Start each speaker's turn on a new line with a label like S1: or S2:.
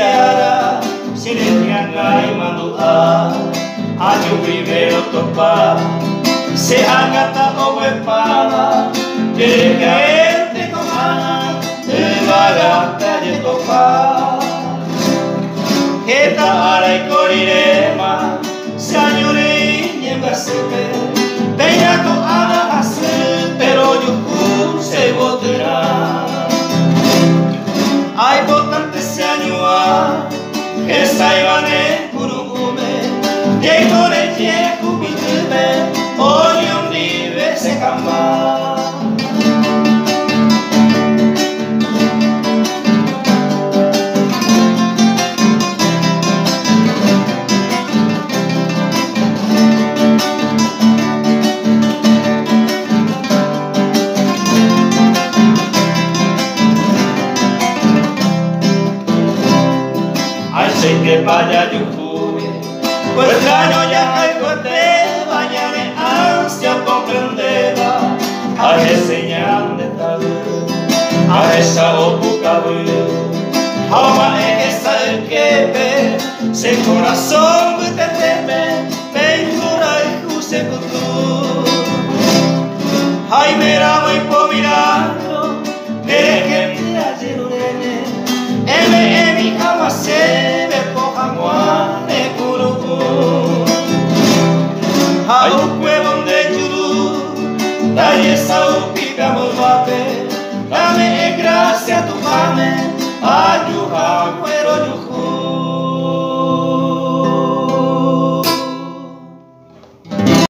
S1: seara, Sirenianga imandua, Año primero topa, se agata o huepada, de caerte con ana, de bagata de topa. Eta ara y corirema, se añore y niega sepe, peña to ana hace, pero yo se botará. Hay votante se añua, que saibane curugume, que con el viejo pitime, hoy un nive se camba. Sé que vaya yo fui, pues extraño ya que te bañaré ansia comprendeva, a reseñar de tal, a esa ocupa ama en esa el que ve, se corazón que te teme, ventura y juse futuro. Ay, mira muy por mirarlo, de que me la lleno nene, en mi cama se dale esa upica molvape, dame gracia tu mame, ayuda, cuero,